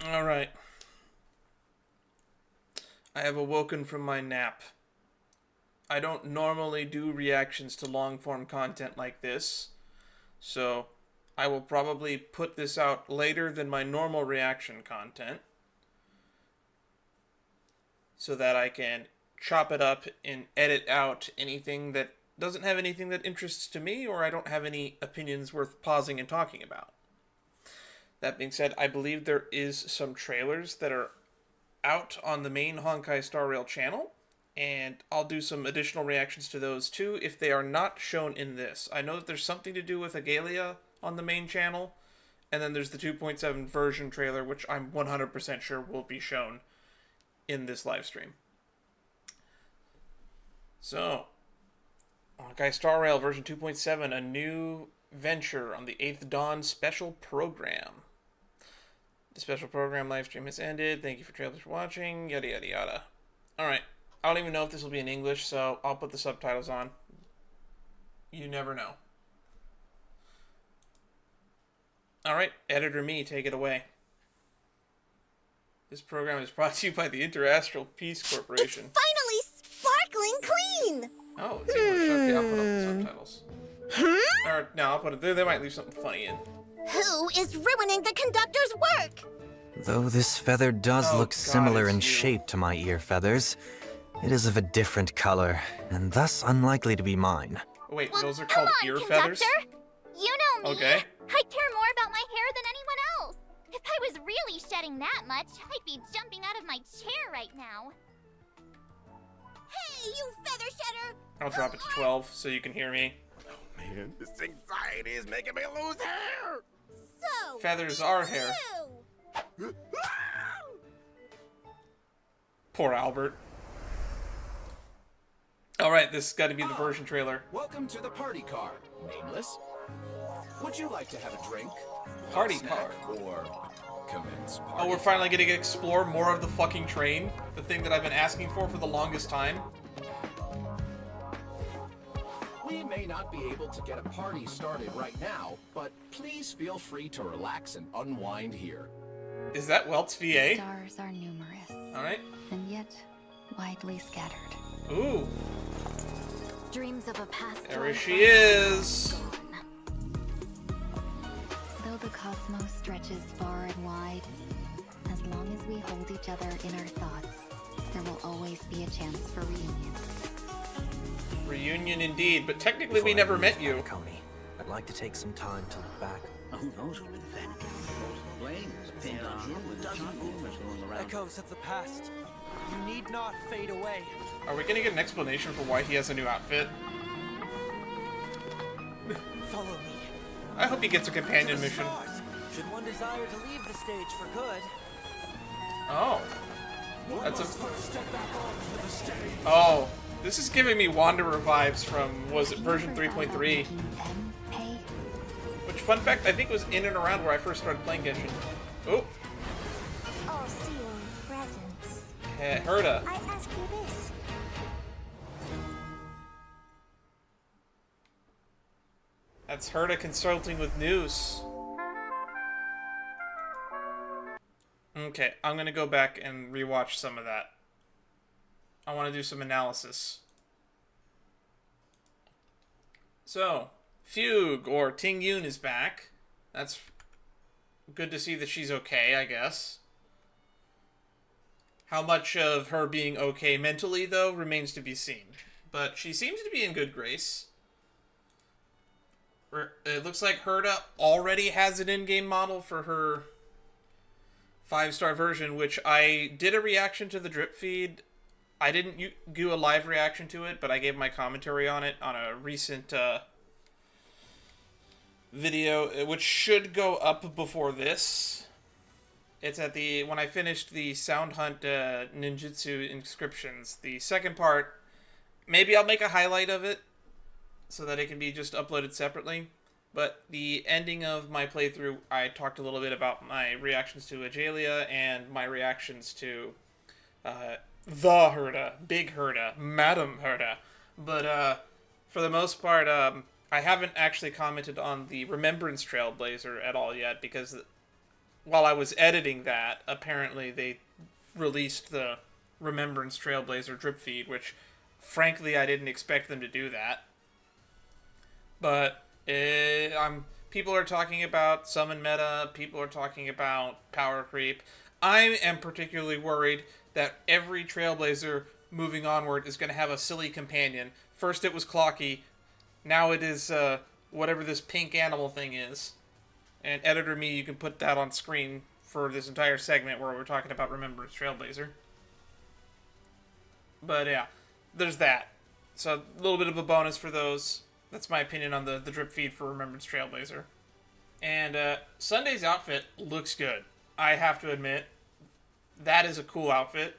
Alright. I have awoken from my nap. I don't normally do reactions to long-form content like this, so I will probably put this out later than my normal reaction content so that I can chop it up and edit out anything that doesn't have anything that interests to me, or I don't have any opinions worth pausing and talking about. That being said, I believe there is some trailers that are out on the main Honkai Star Rail channel, and I'll do some additional reactions to those too if they are not shown in this. I know that there's something to do with Agalia on the main channel, and then there's the 2.7 version trailer, which I'm 100% sure will be shown in this live stream. So, Honkai Star Rail version 2.7, a new venture on the 8th Dawn special program. The special program live stream has ended. Thank you for trailers for watching. Yada yada yada. Alright. I don't even know if this will be in English, so I'll put the subtitles on. You never know. Alright, editor me, take it away. This program is brought to you by the Interastral Peace Corporation. It's finally sparkling clean! Oh, it's English. Okay, I'll put up the subtitles. Or, no, I'll put it there. They might leave something funny in. Who is ruining the conductor's work? Though this feather does look similar in shape to my ear feathers, it is of a different color, and thus unlikely to be mine. Oh, wait, Well, those are come called on, ear conductor. feathers? You know me. Okay. I care more about my hair than anyone else. If I was really shedding that much, I'd be jumping out of my chair right now. Hey, you feather shedder! I'll drop it to 12 so you can hear me. Man, this anxiety is making me lose hair! So, Feathers are hair. you. Poor Albert. Alright, this has got to be the version trailer. Welcome to the party car, nameless. Would you like to have a drink? Party Snack, car. or commence party? Oh, we're finally getting to explore more of the fucking train. The thing that I've been asking for the longest time. We may not be able to get a party started right now, but please feel free to relax and unwind here. Is that Welt's VA? Stars are numerous, Alright. and yet widely scattered. Ooh, Dreams of a past there life she is. gone. Though the cosmos stretches far and wide, as long as we hold each other in our thoughts, there will always be a chance for reunion. Reunion indeed, but technically we Before I never leave met you. Coney, I'd like to take some time to look back. Who knows what invented? Flames, depends on who and the dozen rumors going around. Echoes of the past. You need not fade away. Are we gonna get an explanation for why he has a new outfit? Follow me. I hope he gets a To companion the mission. stars. Should one desire to leave the stage for good? Oh. That's a... Oh. This is giving me Wanderer vibes from, was it version 3.3? Which, fun fact, I think was in and around where I first started playing Genshin. Oh. All seeing presence. Herda. I ask you this. That's Herda consulting with news. Okay, I'm gonna go back and rewatch some of that. I want to do some analysis. So, Fugue, or Ting Yun, is back. That's good to see that she's okay, I guess. How much of her being okay mentally, though, remains to be seen. But she seems to be in good grace. It looks like Herda already has an in-game model for her 5-star version, which I did a reaction to the drip feed. I didn't do a live reaction to it, but I gave my commentary on it on a recent video, which should go up before this. It's at the, when I finished the Sound Hunt ninjutsu inscriptions, the second part. Maybe I'll make a highlight of it so that it can be just uploaded separately. But the ending of my playthrough, I talked a little bit about my reactions to Agalia and my reactions to the Herda, Big Herda, Madam Herda. But for the most part, I haven't actually commented on the Remembrance Trailblazer at all yet, because while I was editing that, apparently they released the Remembrance Trailblazer drip feed, which, frankly, I didn't expect them to do that. But people are talking about summon meta, people are talking about power creep. I am particularly worried that every Trailblazer moving onward is going to have a silly companion. First it was Clocky, now it is whatever this pink animal thing is. And editor me, you can put that on screen for this entire segment where we're talking about Remembrance Trailblazer. But yeah, there's that. So a little bit of a bonus for those. That's my opinion on the drip feed for Remembrance Trailblazer. And Sunday's outfit looks good. I have to admit, that is a cool outfit.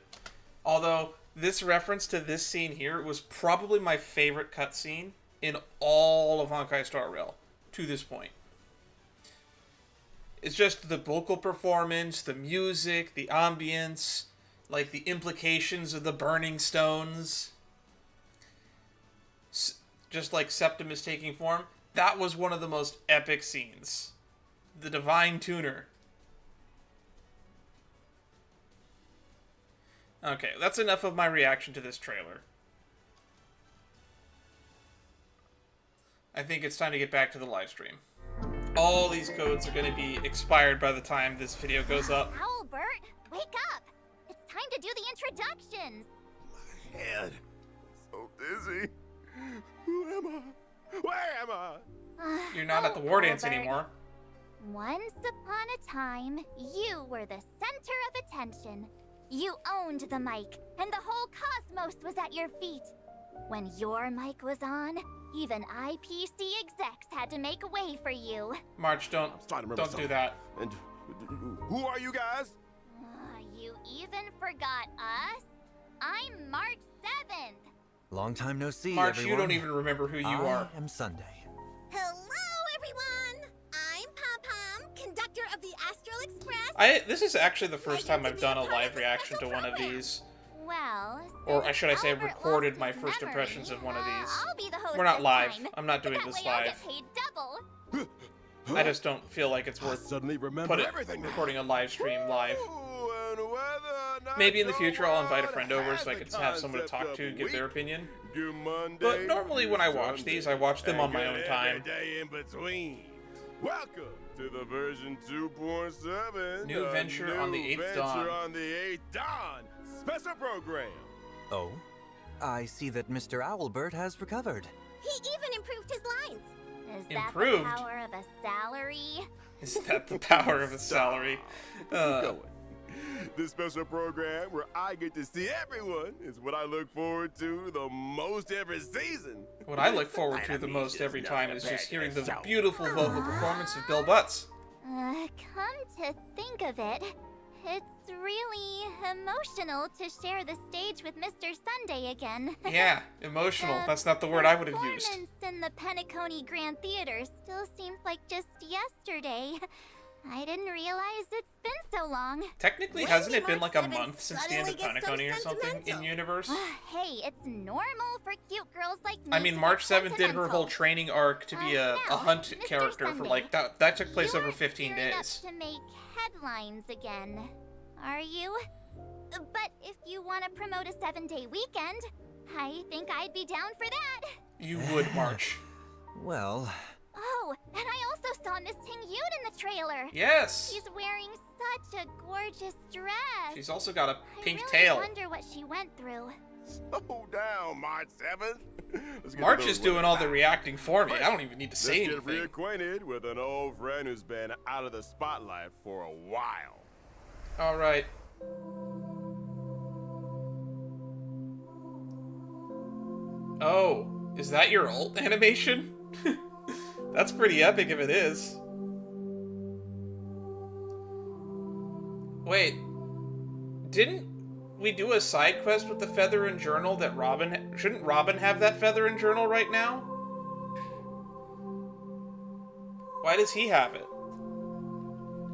Although, this reference to this scene here was probably my favorite cutscene in all of Honkai Star Rail to this point. It's just the vocal performance, the music, the ambience, like the implications of the burning stones. Just like Septimus taking form. That was one of the most epic scenes. The Divine Tuner. Okay, that's enough of my reaction to this trailer. I think it's time to get back to the live stream. All these codes are going to be expired by the time this video goes up. Owlbert, wake up! It's time to do the introductions! My head. So dizzy. Who am I? Where am I? You're not at the war dance Owlbert. anymore. Once upon a time, you were the center of attention. You owned the mic, and the whole cosmos was at your feet. When your mic was on, even IPC execs had to make way for you. March, don't do that. And who are you guys? You even forgot us? I'm March 7th. Long time no see, March, everyone. you don't even remember who you are. I am Sunday. Hello, everyone! I'm Pom-Pom, conductor of the Astral Express. This is actually the first time I've done a live reaction to one of these. Well, Or should I say Albert recorded lost my his first memory, impressions of one of these. I'll be the host We're not this live. time. I'm not doing That this way I'll live. get paid double. I just don't feel like it's I worth suddenly remember everything. recording a live stream live. Ooh, and whether or not Maybe in the your future I'll invite a world friend over so I has can the have someone to concept talk to of and give their week, opinion. do Monday, But normally when I watch Sunday, these, I watch them on my and own get time. every day in between. Welcome to the version 2.7. New venture on the 8th dawn. on the 8th dawn. Special program. Oh? I see that Mr. Owlbert has recovered. He even improved his lines. Is that Improved? the power of a salary? Is that the power of a salary? Keep going. This special program where I get to see everyone is what I look forward to the most every season. What I look forward to the most every time is just hearing the beautiful vocal performance of Bill Butts. Come to think of it, it's really emotional to share the stage with Mr. Sunday again. Yeah, emotional. That's not the word I would have used. Performance in the Penacony Grand Theater still seems like just yesterday. I didn't realize it's been so long. Technically, When hasn't did it been March like a 7th month since the end of suddenly get so Penacony or something in sentimental? universe? Hey, it's normal for cute girls like me. I mean, to March get 7th did her whole sentimental. training arc to be a Now, hunt Mr. character for Sunday, like that took place over You're 15 gearing days. Up to make headlines again, are you? But if you want to promote a 7-day weekend, I think I'd be down for that. You would, March. Well, Oh, and I also saw Miss Ting Yoon in the trailer. Yes. She's wearing such a gorgeous dress. She's also got a pink I really tail. wonder what she went through. Slow down, March 7th. Let's get March to is those doing all the women. reacting for me. I don't even need to say Let's get anything. reacquainted with an old friend who's been out of the spotlight for a while. All right. Oh, is that your ult animation? That's pretty epic if it is. Wait, didn't we do a side quest with the feather and journal that Robin... Shouldn't Robin have that feather and journal right now? Why does he have it?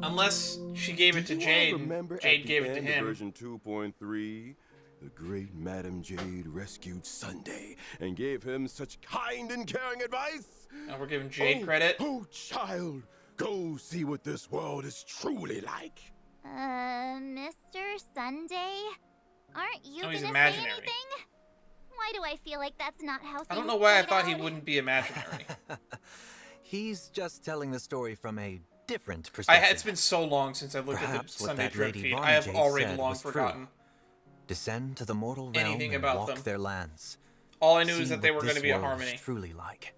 Unless she gave it to Jade. Jade gave it to him. Version 2.3, the great Madam Jade rescued Sunday and gave him such kind and caring advice. Now we're giving Jade credit. Oh, child, Go see what this world is truly like. Mr. Sunday? Aren't you Oh, he's gonna imaginary. say anything? Why do I feel like that's not how things I don't know why I played thought he out? wouldn't be imaginary. He's just telling the story from a different perspective. It's been so long since I looked Perhaps at the what Sunday that Trip Lady feed. Von I have Jade already said long was true. forgotten. Descend to the mortal realm Anything and about walk them. their lands. All I knew See is that they what were going to this be a world is harmony, truly like.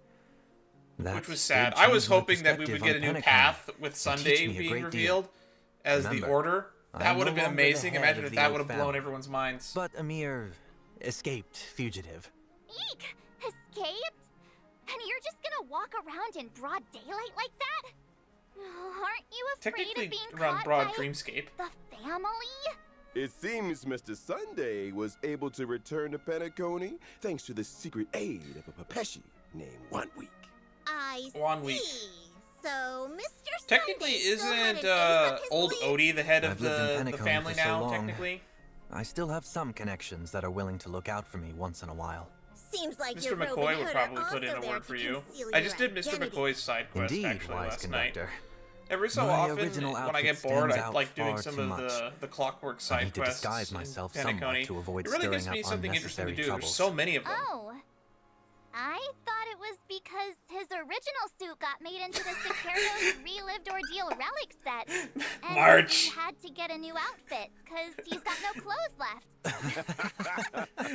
which That was sad. did I was change my hoping that we would perspective get a on new Penacony path with and Sunday teach me a being great deal. revealed as the Remember, Order. That I'm would no have been longer the amazing. head Imagine of if the that old would have blown family, everyone's minds. but a mere escaped fugitive. Eek! Escaped? And you're just gonna walk around in broad daylight like that? Aren't you afraid Technically, of being around caught Broad by Dreamscape. the family? It seems Mr. Sunday was able to return to Penacony thanks to the secret aid of a Papeshi named 1 Week. I 1 week. see. So, Mr. Technically, Sunday still had isn't an ace up his old sleeve? Odie the head of I've lived in the Penacony family for so now, long. technically? I still have some connections that are willing to look out for me once in a while. Seems like Mr. your robe McCoy and would hood probably are put in also a there word to for you. conceal I your just did Mr. identity. McCoy's side quest Indeed, actually wise last night. conductor. Every so My often, original when I outfit get bored, stands I out like doing far some too of much. the clockwork I side need to quests disguise in myself somewhat Penacony. to avoid It really gives stirring me up something interesting to unnecessary do. There's troubles. so many of them. Oh. I thought it was because his original suit got made into the Sicario's Relived Ordeal Relic set. And March. he had to get a new outfit, because he's got no clothes left.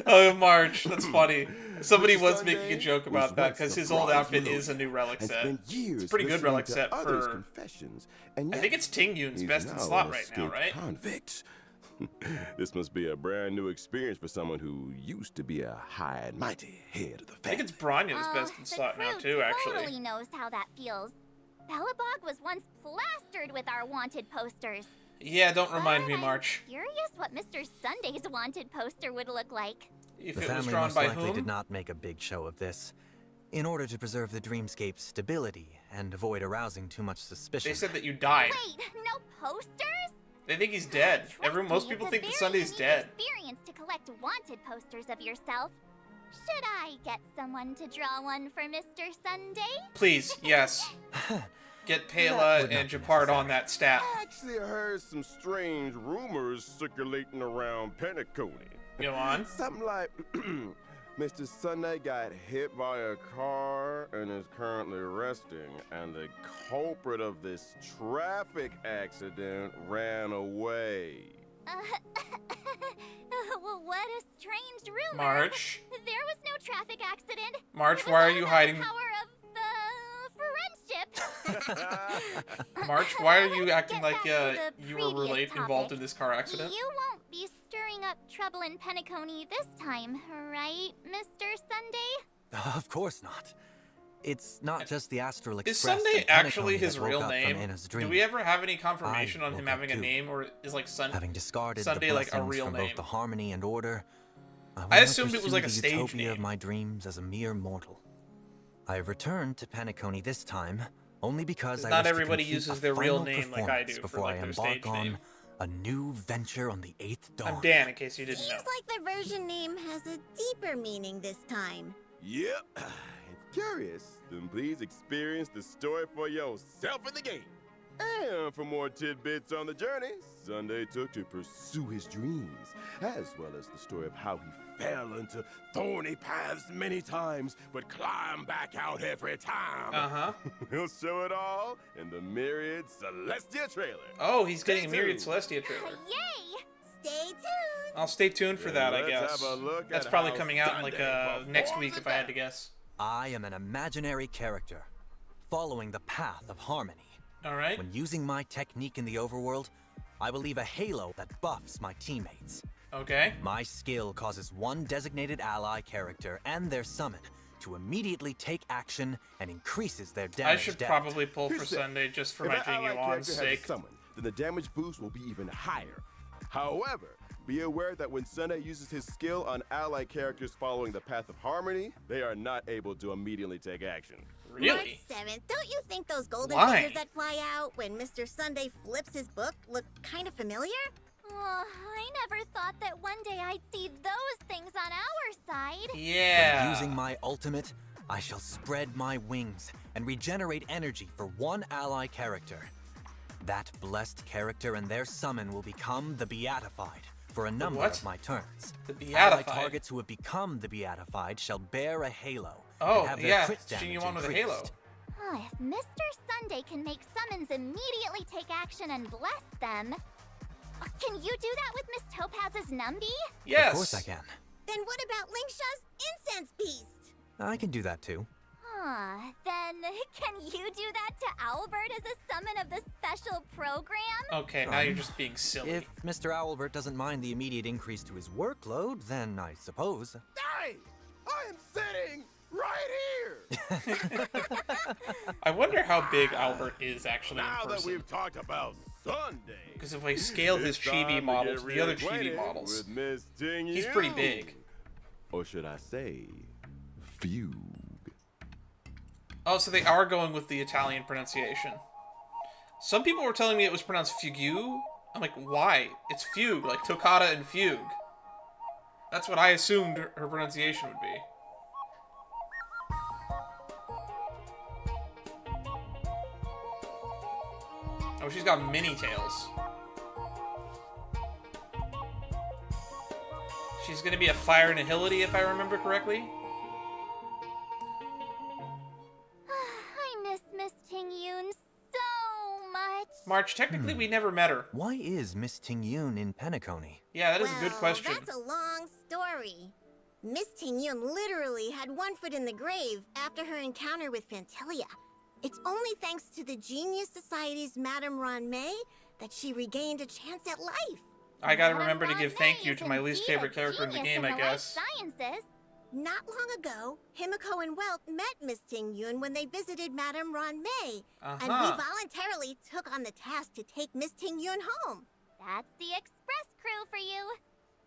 Oh, March, that's funny. Somebody Mr. was Sunday making a joke about was that once because a his old bronze outfit lawyer is a new relic and set. spent years It's a pretty good listening relic to set others' for. confessions, and I yet think it's Ting Yun's he's best in now slot an right now, escaped right? Convict. This must be a brand new experience for someone who used to be a high and mighty head of the I think family. it's Bronya's best in The slot now crew too, actually. totally knows how that feels. Bellabog was once plastered with our wanted posters. Yeah, don't remind me, But I'm March. Curious what Mr. Sunday's wanted poster would look like. If The it was family drawn most by likely whom? did not make a big show of this. In order to preserve the dreamscape's stability and avoid arousing too much suspicion. They said that you died. Wait, no posters? They think he's dead. Trust Most me, people it's a think that very Sunday's unique dead. Experience to collect wanted posters of yourself. Should I get someone to draw one for Mr. Sunday? Please, yes. Get That Pela would not and be Japard on necessary. that stat. I actually heard some strange rumors circulating around Penacony. Go on. Something like Mr. Sunday got hit by a car and is currently resting, and the culprit of this traffic accident ran away. Well, what a strange rumor. March. There was no traffic accident. March, It was why are all you about hiding? The power of friendship. March, why are you Let's acting get like back to the you were previous involved topic. in this car accident? You won't be stirring up trouble in Penacony this time, right, Mr. Sunday? Of course not. It's not just the Astral Is Express. Sunday and Penacony actually that his woke real up from name? Anna's Do dream. we ever have any confirmation I on him woke up having a too. name, or is like Having discarded Sunday the like a blessings real from name? both the harmony and order, I, will I now assumed it was pursue like a the stage utopia of name. my dreams as a mere mortal. I have returned to Penacony this time only because I Not wish everybody to complete uses a their real final name like I do performance for, before like, I their embark stage on name. a new venture on the 8th dawn. I'm Dan, in case you didn't know. Seems like the version name has a deeper meaning this time. Yep. If curious, then please experience the story for yourself in the game. And for more tidbits on the journey Sunday took to pursue his dreams, as well as the story of how he fell into thorny paths many times, but climbed back out every time. Uh-huh. We'll show it all in the Myriad Celestia trailer. Oh, he's getting a Stay Myriad tuned. Celestia trailer. Yay! Stay tuned. I'll stay tuned for that, I Let's guess. have a look That's at probably how coming out in like Sunday next performs week if it I had to back. guess. I am an imaginary character, following the path of harmony. All right. When using my technique in the overworld, I will leave a halo that buffs my teammates. Okay. My skill causes one designated ally character and their summon to immediately take action and increases their damage I should depth. probably pull for Here's the- Sunday just for If my that ally Jing character Yuan's has a sake. summon, then the damage boost will be even higher. However, be aware that when Sunday uses his skill on ally characters following the path of harmony, they are not able to immediately take action. Really? March 7th, don't you think those golden Why? figures that fly out when Mr. Sunday flips his book look kind of familiar? Oh, I never thought that one day I'd see those things on our side. Yeah. When using my ultimate, I shall spread my wings and regenerate energy for one ally character. That blessed character and their summon will become the Beatified for a number what? of my turns. The Ally Beatified? targets who have become the Beatified shall bear a halo Oh, and have their yeah, crit damage Shinjuan with a increased. halo. If Mr. Sunday can make summons immediately take action and bless them, can you do that with Miss Topaz's Numby? Yes. Of course I can. Then what about Lingsha's incense beast? I can do that too. Then can you do that to Albert as a summon of the special program? Okay, now you're just being silly. If Mr. Owlbert doesn't mind the immediate increase to his workload, then I suppose. Hey! I am sitting right here! I wonder how big Albert is actually Now in that person. we've talked about Sunday, Because if we scale his it's time chibi to model get to the other reacquainted chibi models, with Miss Ting he's Yu. pretty big. Or should I say, Fugue? Oh, so they are going with the Italian pronunciation. Some people were telling me it was pronounced Fugue. I'm like, why? It's Fugue, like Toccata and Fugue. That's what I assumed her pronunciation would be. Oh, she's got mini tails. She's gonna be a fire nihility, if I remember correctly. I miss Miss Ting Yun so much. March, technically we never met her. Why is Miss Ting Yun in Penacony? Yeah, that is a good question. That's a long story. Miss Ting Yun literally had one foot in the grave after her encounter with Fantilia. It's only thanks to the Genius Society's Madame Ron May that she regained a chance at life. I gotta Madame remember to Ron give thank May you is to my least indeed a favorite character in the genius game, I life guess. Sciences. Not long ago, Himiko and Welt met Miss Ting Yun when they visited Madame Ron May, and we voluntarily took on the task to take Miss Ting Yun home. That's the express crew for you.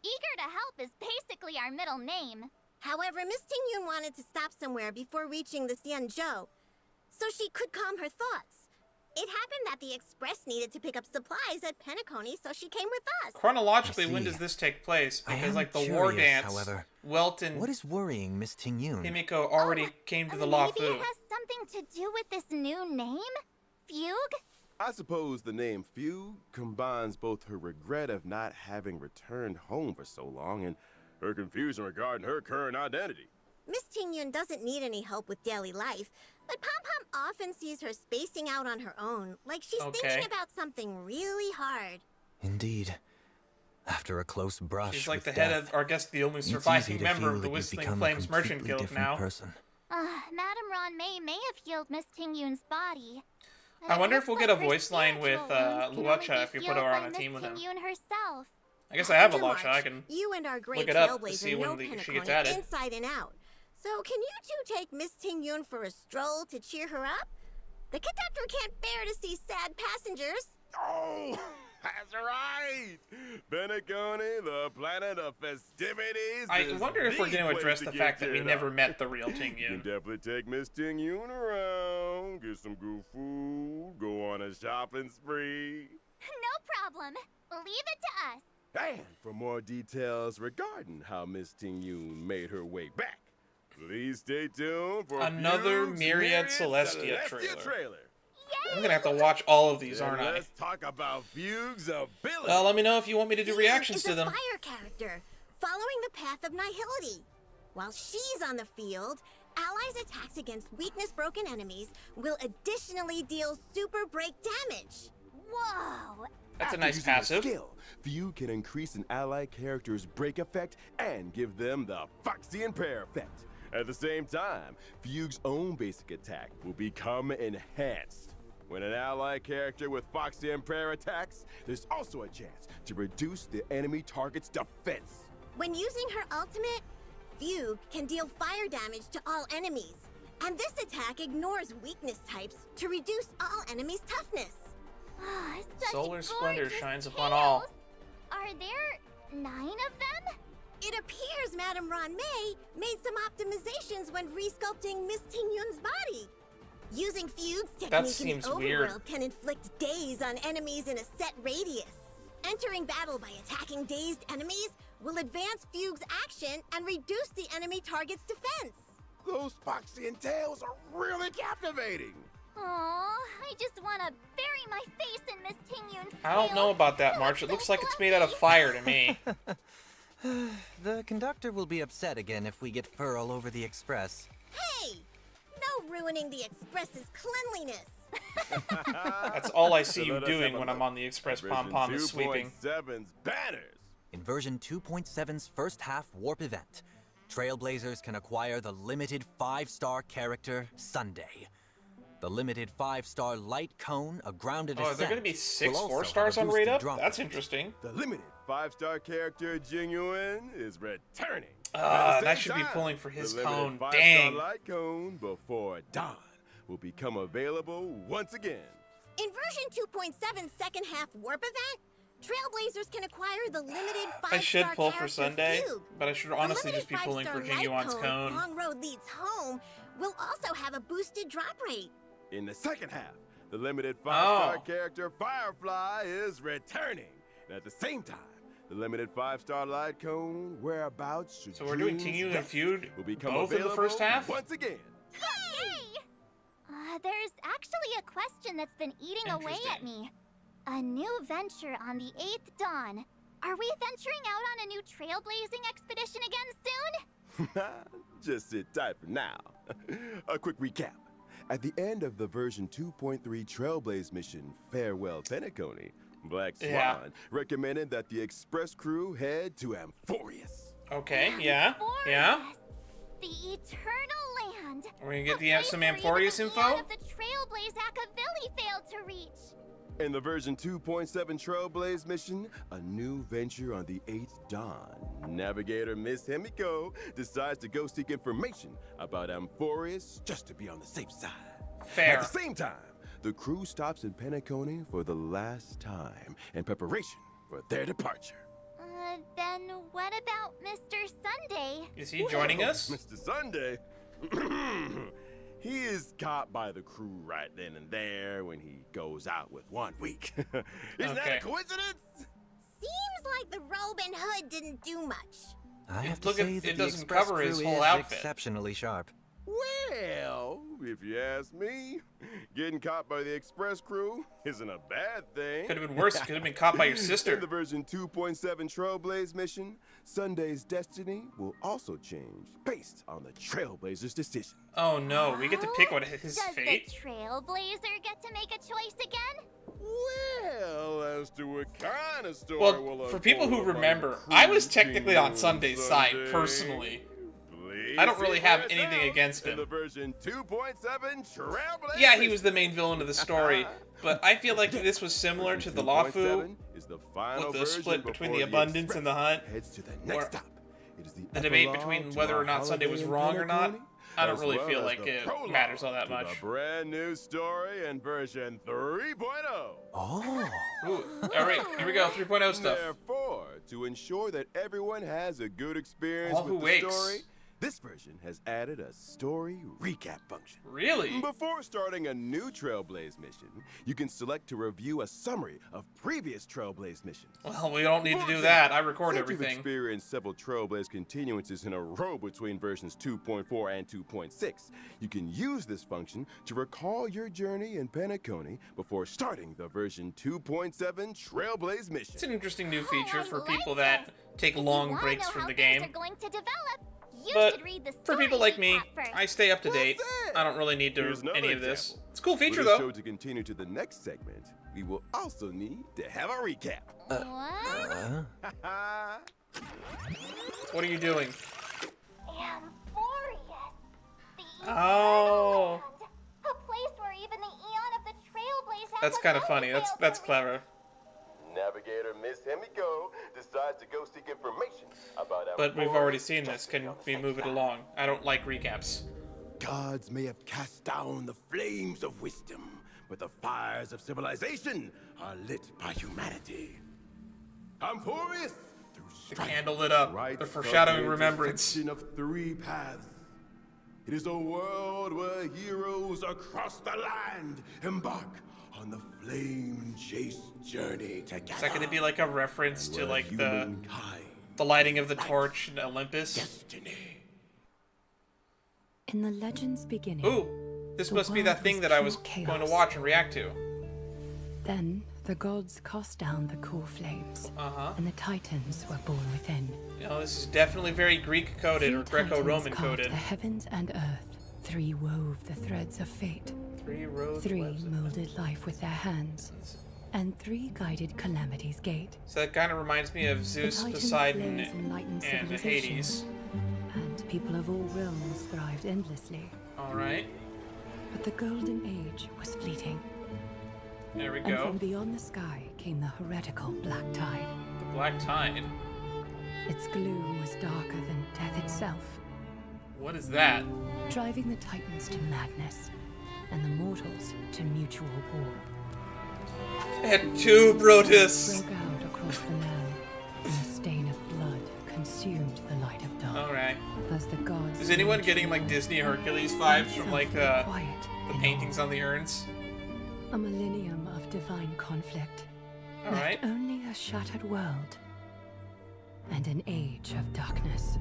Eager to help is basically our middle name. However, Miss Ting Yun wanted to stop somewhere before reaching the Xianzhou, so she could calm her thoughts. It happened that the Express needed to pick up supplies at Penacony, so she came with us. Chronologically, I when see. does this take place? I Because, am like, the curious, war dance, however. Welt and What is worrying Miss Ting Yun? Himiko already came to the Law Maybe Fu. it has something to do with this new name? Fugue? I suppose the name Fugue combines both her regret of not having returned home for so long and her confusion regarding her current identity. Miss Ting Yun doesn't need any help with daily life, but Pom Pom often sees her spacing out on her own, like she's thinking about something really hard. Indeed. After a close brush She's like with the head death, of, or I guess the only it's surviving easy to member feel of the that you've Whistling become a Flames Merchant completely Guild different now. person. Madame Ron May have healed Miss Ting Yun's body. I wonder if Looks we'll like get a her voice line with spiritual wounds can only Luocha be if you put healed her by on a Miss team with him. Ting Yun herself. I guess I have a After Luocha. I March, can you and our great look it up to Trailblazer see know when she Penacony gets added. inside and out. So can you two take Miss Ting Yun for a stroll to cheer her up? The conductor can't bear to see sad passengers. Oh, that's right! Penacony, the planet of festivities. I is wonder if we're the going to place address to the get fact that we cheered never up. met the real Ting You can Yun. definitely take Miss Ting Yun around, get some good food, go on a shopping spree. No problem. Leave it to us. And for more details regarding how Miss Ting Yun made her way back, please stay tuned for Another Fugue's Myriad Celestia trailer. I'm going to have to watch all of these, And aren't I? let's talk about Fugue's ability. Let me know if you want me to do Fugue reactions is to a them. fire character, following the path of nihility. While she's on the field, allies' attacks against weakness-broken enemies will additionally deal super break damage. Whoa! That's a After nice using her passive. skill, Fugue can increase an ally character's break effect and give them the Foxy and Prayer effect. At the same time, Fugue's own basic attack will become enhanced. When an ally character with Foxy and Prayer attacks, there's also a chance to reduce the enemy target's defense. When using her ultimate, Fugue can deal fire damage to all enemies. And this attack ignores weakness types to reduce all enemies' toughness. Such Solar splendor gorgeous shines upon tails. all. Are there 9 of them? It appears Madame Ron May made some optimizations when resculpting Miss Ting Yun's body. Using Fugue's technique seems in the weird. overworld can inflict daze on enemies in a set radius. Entering battle by attacking dazed enemies will advance Fugue's action and reduce the enemy target's defense. Those Foxy and Tails are really captivating. Aw, I just want to bury my face in Miss Tingyun's I don't know about that, March. It looks like it's made out of fire to me. The conductor will be upset again if we get fur all over the express. Hey! No ruining the Express's cleanliness. That's all I see So you let us doing have a when I'm look. on the express Version pom-pom is sweeping. 2.7's banners. In version 2.7's first half warp event, Trailblazers can acquire the limited 5-star character Sunday. The limited 5-star light cone, a grounded Oh, are there ascent, going to be 6 will also 4 have stars a on boosted Rate Up? drop That's rate. interesting. The limited 5-star character Genuine is returning. That At the should same be time, pulling for his the limited cone. 5-star Dang. light cone before dawn will become available once again. In version 2.7's second half warp event, Trailblazers can acquire the limited 5-star I should pull for character Sunday, Fugue. but I should The honestly limited just be pulling for 5-star light Genuine's cone. Long Road Leads Home will also have a boosted drop rate. In the second half, the limited 5-star Oh. character Firefly is returning. And at the same time, the limited 5-star light cone whereabouts should So we're doing dreams Tingyun and rest Feud will become both in the available first half? once again. Yay! There's actually a question that's been eating away at Interesting. me. A new venture on the 8th dawn. Are we venturing out on a new trailblazing expedition again soon? Just sit tight for now. A quick recap. At the end of the version 2.3 Trailblaze mission, Farewell Penacony, Black Swan Yeah. recommended that the express crew head to Amphorius. Okay, yeah, yeah. Amphorius, the eternal land. We're gonna get A the place some where even Amphorius the info? eon of the Trailblaze Akavili failed to reach. In the version 2.7 Trailblaze mission, a new venture on the 8th dawn, Navigator Miss Himiko decides to go seek information about Amphorius just to be on the safe side. Fair. At the same time, the crew stops in Penacony for the last time in preparation for their departure. Then what about Mr. Sunday? Is he joining us? Mr. Sunday? He is caught by the crew right then and there when he goes out with 1 week. Isn't that Okay. a coincidence? Seems like the robe and hood didn't do much. I have Look to at- say it that the doesn't express cover his crew whole is outfit. exceptionally sharp. Well, if you ask me, getting caught by the express crew isn't a bad thing. Could have been worse. Could have been caught by your sister. In the version 2.7 Trailblaze mission, Sunday's destiny will also change based on the Trailblazer's decision. Oh no, we get to pick what his Does fate? the Trailblazer get to make a choice again? Well, as to what kind of story Well, will for people who unfold among remember, the I was crew technically on team Sunday's side, Sunday, personally. please I don't really see have for anything yourself against in him. the version 2.7 Trailblaze Yeah, he mission. was the main villain of the story, but I feel like this was similar to the Lafu, 2.7 is the final with the version split between before the abundance Express and the hunt, heads to the where next stop. It is the debate epilogue between to whether our or not Sunday was holiday wrong or not. Penacony, I don't as really well feel as like the it prologue matters all that to much. The brand new story in version 3.0. Oh. Ooh, all right, here we go, 3.0 stuff. Therefore, to ensure that everyone has a good experience All with who the wakes. story, this version has added a story recap function. Really? Before starting a new Trailblaze mission, you can select to review a summary of previous Trailblaze missions. Well, we don't need to do that. I record Since you've everything. experienced several Trailblaze continuances in a row between versions 2.4 and 2.6, you can use this function to recall your journey in Penacony before starting the version 2.7 Trailblaze mission. It's an interesting new feature I for like people that this. take If you long wanna breaks know from how the things game. are going to develop, you But should read the for people story like me, recap first. I stay up to date. That's it. I don't really need to Here's another any of this. example. It's a cool feature For the show though. to continue to the next segment, we will also need to have a recap. What? What are you doing? Amphorius, the Oh. Eternal Land, a place where even the eon of the Trailblaze That's kind of Akavili funny. failed That's to clever. Navigator Miss Himiko decides to go seek information about But we've Amphorius already seen just this. to be Can on the we safe move it side. along? I don't like recaps. Gods may have cast down the flames of wisdom, but the fires of civilization are lit by humanity. Amphorius, through The strife, candle lit up. right They're at foreshadowing the Remembrance. intersection of 3 paths. It is a world where heroes across the land embark on the flame-chased journey together. Is that going to be like a reference to Where like humankind the lighting of the torch in Olympus? destiny. In the legend's beginning... Ooh, this must be that thing that I was going to watch and react to. Then, the gods cast down the core flames, and the titans were born within. You know, this is definitely very Greek-coded or Greco-Roman coded. The heavens and earth. 3 wove the threads of fate. 3 rose 3 molded life with their hands. And 3 guided calamity's gate. So that kind of reminds me of Zeus, Poseidon, and Hades. And people of all realms thrived endlessly. Alright. But the golden age was fleeting. There we go. And from beyond the sky came the heretical Black Tide. The Black Tide? Its gloom was darker than death itself. What is that? Driving the titans to madness, and the mortals to mutual war. And 2 Brutus! Broke out across the land, and a stain of blood consumed the light of dawn. Alright. As the gods... Is anyone getting like Disney Hercules vibes from like the paintings on the urns? A millennium of divine conflict. Alright. Left only a shattered world. And an age of darkness.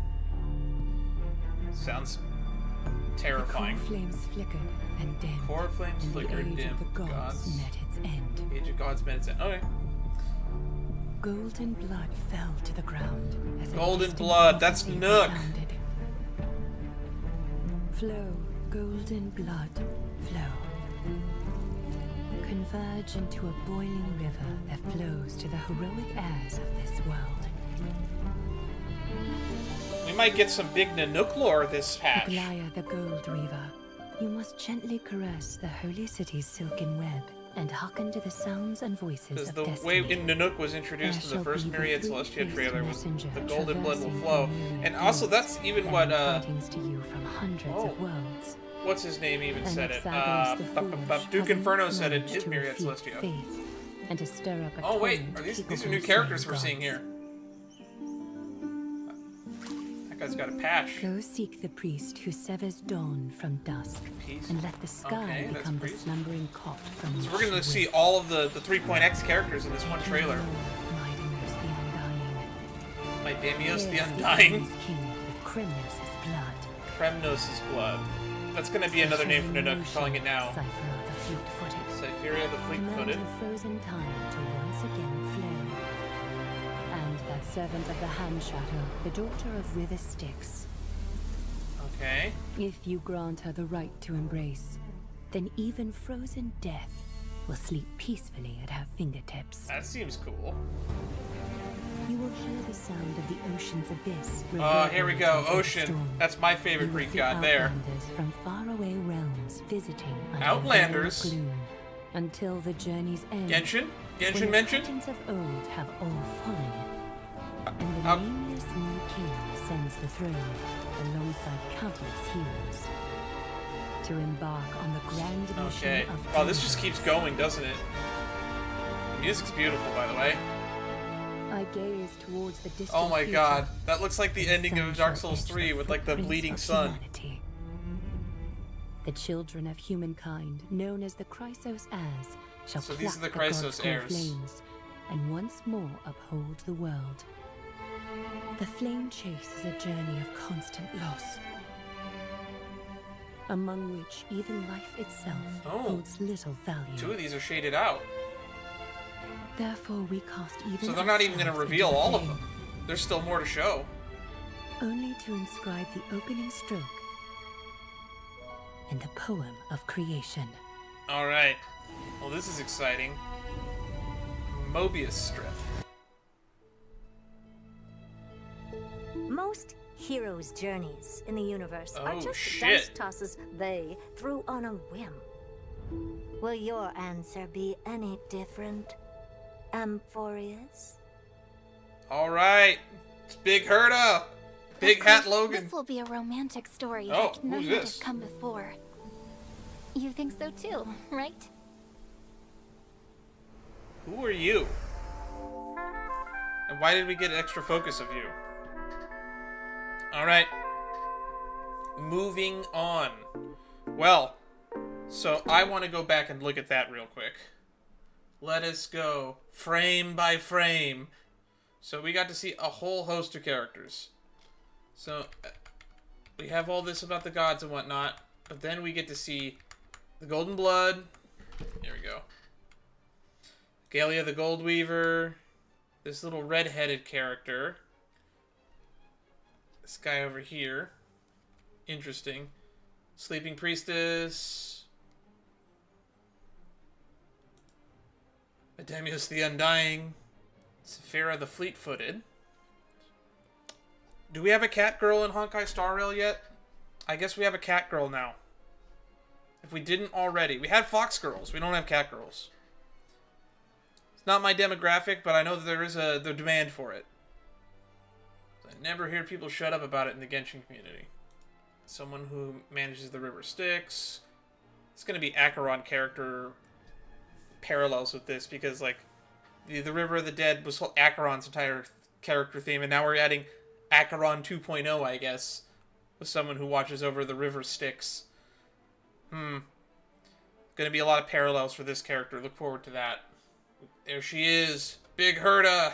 Sounds terrifying. The core flames flickered and dimmed. Core flames flickered and dimmed. The gods met its end. Age of gods met its end. Okay. Golden blood fell to the ground. As golden blood, that's Nook. Flow, golden blood, flow. Converge into a boiling river that flows to the heroic heirs of this world. We might get some big Nanook lore this patch. Aglaya the Gold Reaver, you must gently caress the holy city's silken web and hearken to the sounds and voices of the destiny. way in Nanook was introduced in the first Myriad Celestia trailer was the golden blood will flow. And also that's even what to you from hundreds of worlds. What's his name even said it? Duke Inferno said it in his Myriad Celestia. And to stir up a oh wait, are these are new characters we're seeing here. Guy's got a patch. Go seek the priest who severs dawn from dusk, and let the sky become the slumbering cot from which so we're going to see all of the 3.x characters in this one trailer. My Damios the Undying. Kremnos' blood. That's going to be another name for Nanook, calling it now. Cypheria the Fleet-footed. Frozen time to once again flare. And that servant of the Hand Shadow, the daughter of River Styx. Okay. If you grant her the right to embrace, then even frozen death will sleep peacefully at her fingertips. That seems cool. You will hear the sound of the ocean's abyss. Oh, here we go, Ocean. That's my favorite Greek god there. Outlanders from faraway realms visiting Outlanders? gloom, until the journey's end. Genshin? Genshin when mentioned? The titans of old have all fallen, and the nameless new king ascends the throne alongside countless heroes to embark on the grand mission of wow, this just keeps going, doesn't it? The music's beautiful, by the way. I gaze towards the distant oh my future. god, that looks like the ending of Dark Souls 3 with like the bleeding sun. Humanity. The children of humankind, known as the Chrysos heirs, shall so these are the pluck Chrysos god's heirs. flames, and once more uphold the world. The flame chase is a journey of constant loss, among which even life itself holds little value. 2 of these are shaded out. Therefore we cast even so they're not even going to reveal all of them. There's still more to show. Only to inscribe the opening stroke in the poem of creation. Alright. Well, this is exciting. Mobius strip. Most heroes' journeys in the universe are just shit. dice tosses they threw on a whim. Will your answer be any different, Amphorius? Alright. It's Big Herda. Big Hat Logan. This will be a romantic story Oh, like none who's that this? have come before. You think so too, right? Who are you? And why did we get extra focus of you? Alright. Moving on. Well, so I want to go back and look at that real quick. Let us go frame by frame. So we got to see a whole host of characters. So we have all this about the gods and whatnot, but then we get to see the Golden Blood. There we go. Galia the Gold Weaver. This little red-headed character. This guy over here. Interesting. Sleeping Priestess. Ademius the Undying. Saphira the Fleet-Footed. Do we have a cat girl in Honkai Star Rail yet? I guess we have a cat girl now. If we didn't already. We had fox girls. We don't have cat girls. It's not my demographic, but I know that there is the demand for it. I never hear people shut up about it in the Genshin community. Someone who manages the River Styx. It's going to be Acheron character parallels with this, because like the River of the Dead was Acheron's entire character theme, and now we're adding Acheron 2.0, I guess, with someone who watches over the River Styx. Gonna be a lot of parallels for this character. Look forward to that. There she is. Big Herda.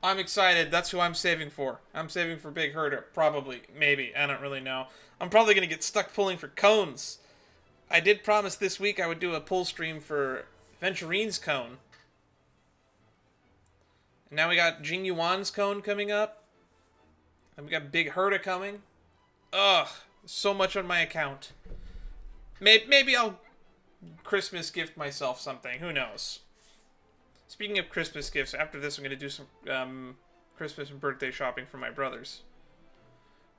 I'm excited. That's who I'm saving for. I'm saving for Big Herda. Probably. Maybe. I don't really know. I'm probably gonna get stuck pulling for cones. I did promise this week I would do a pull stream for Venturine's cone. And now we got Jing Yuan's cone coming up. And we got Big Herda coming. Ugh. So much on my account. Maybe I'll Christmas gift myself something. Who knows? Speaking of Christmas gifts, after this I'm going to do some Christmas and birthday shopping for my brothers.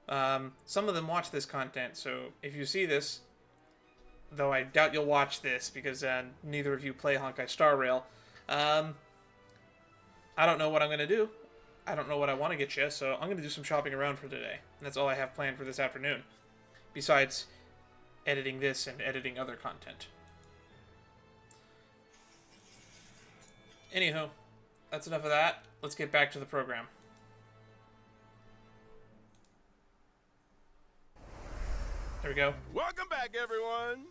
Some of them watch this content, so if you see this, though I doubt you'll watch this because neither of you play Honkai Star Rail, I don't know what I'm going to do. I don't know what I want to get you, so I'm going to do some shopping around for today. And that's all I have planned for this afternoon. Besides editing this and editing other content. Anywho, that's enough of that. Let's get back to the program. There we go. Welcome back, everyone.